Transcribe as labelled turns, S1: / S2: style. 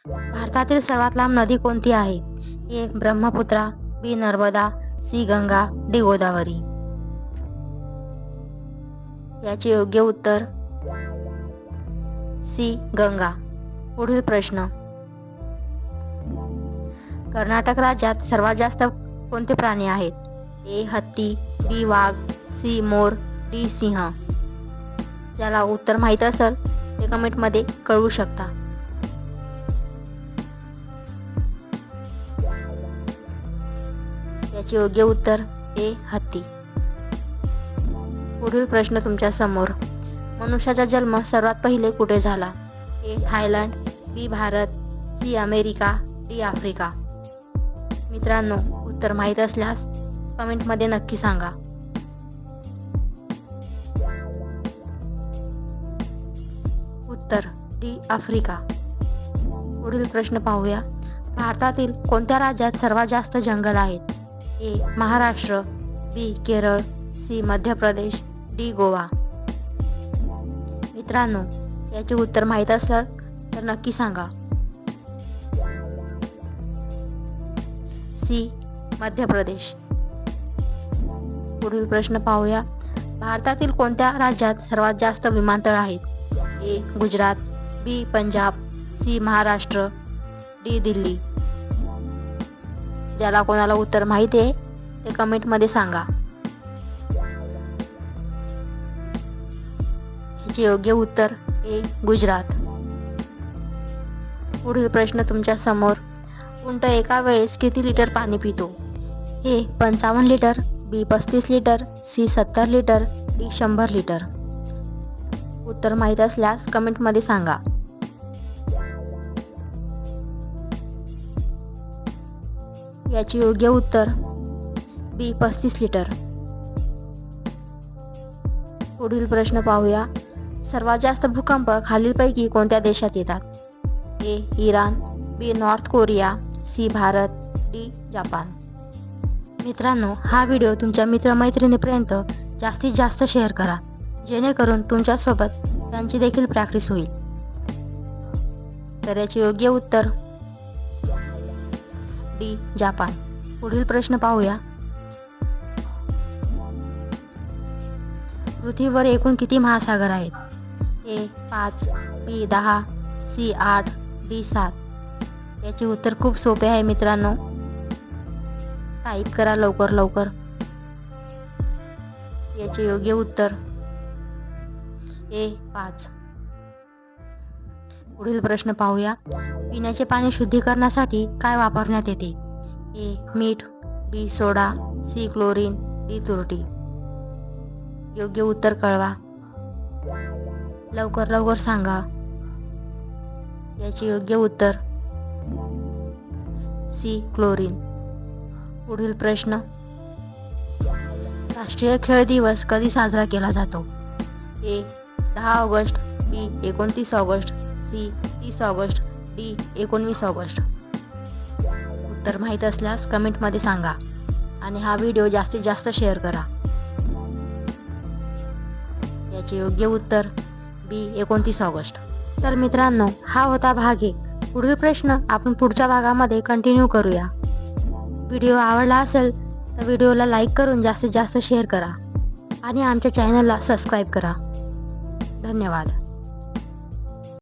S1: भारतातील सर्वात लांब नदी कोणती आहे? ए. ब्रह्मपुत्रा, बी. नर्मदा, सी. गंगा, डी. गोदावरी. याचे योग्य उत्तर सी. गंगा. पुढील प्रश्न. कर्नाटक राज्यात सर्वात जास्त कोणते प्राणी आहेत? ए. हत्ती, बी. वाघ, सी. मोर, डी. सिंह. ज्याला उत्तर माहीत असेल ते कमेंटमध्ये कळवू शकता. याचे योग्य उत्तर ए. हत्ती. पुढील प्रश्न तुमच्या समोर. मनुष्याचा जन्म सर्वात पहिले कुठे झाला? A. Thailand, B. Bharat, C. America, D. Africa. मित्रांनो, उत्तर माहीत असल्यास कमेंटमध्ये नक्की सांगा. उत्तर डी. आफ्रिका. पुढील प्रश्न पाहूया. भारतातील कोणत्या राज्यात सर्वात जास्त जंगल आहेत? ए. महाराष्ट्र, बी. केरळ, सी. मध्य प्रदेश, डी. गोवा. मित्रांनो, याचे उत्तर माहीत असलं तर नक्की सांगा. सी. मध्य प्रदेश. पुढील प्रश्न पाहूया. भारतातील कोणत्या राज्यात सर्वात जास्त विमानतळ आहेत? ए. गुजरात, बी. पंजाब, सी. महाराष्ट्र, डी. दिल्ली. ज्याला कोणाला उत्तर माहिती आहे ते कमेंटमध्ये सांगा. याचे योग्य उत्तर ए. गुजरात. पुढील प्रश्न तुमच्या समोर. उंट एका वेळेस किती लिटर पाणी पितो? A. 55 litre, B. 35 litre, C. 70 litre, D. 100 litre. उत्तर माहीत असल्यास कमेंटमध्ये सांगा. याचे योग्य उत्तर बी. 35 लिटर. पुढील प्रश्न पाहूया. सर्वात जास्त भूकंप खालीलपैकी कोणत्या देशात येतात? A. Iran, B. North Korea, C. Bharat, D. Japan. मित्रांनो, हा व्हिडिओ तुमच्या मित्रमैत्रिणीपर्यंत जास्तीत जास्त शेअर करा, जेणेकरून तुमच्यासोबत त्यांची देखील प्रॅक्टिस होईल. तर याचे योग्य उत्तर डी. जपान. पुढील प्रश्न पाहूया. पृथ्वीवर एकूण किती महासागर आहेत? ए. 5, बी. 10, सी. 8, डी. 7. याचे उत्तर खूप सोपे आहे मित्रांनो. टाईप करा लवकर लवकर. याचे योग्य उत्तर ए. 5. पुढील प्रश्न पाहूया. पिण्याचे पाणी शुद्धीकरणासाठी काय वापरण्यात येते? ए. मीठ, B. Soda, C. Chlorine, D. तुरटी. योग्य उत्तर कळवा. लवकर लवकर सांगा. याचे योग्य उत्तर सी. क्लोरीन. पुढील प्रश्न. राष्ट्रीय खेळ दिवस कधी साजरा केला जातो? A. 10 August, B. 29 August, C. 30 August, D. 19 August. उत्तर माहीत असल्यास कमेंटमध्ये सांगा आणि हा व्हिडिओ जास्तीत जास्त शेअर करा. याचे योग्य उत्तर बी. 29 ऑगस्ट. तर मित्रांनो, हा होता भाग 1. पुढील प्रश्न आपण पुढच्या भागामध्ये कंटिन्यू करूया. व्हिडिओ आवडला असेल तर व्हिडिओला लाईक करून जास्तीत जास्त शेअर करा आणि आमच्या चॅनलला सबस्क्राईब करा. धन्यवाद.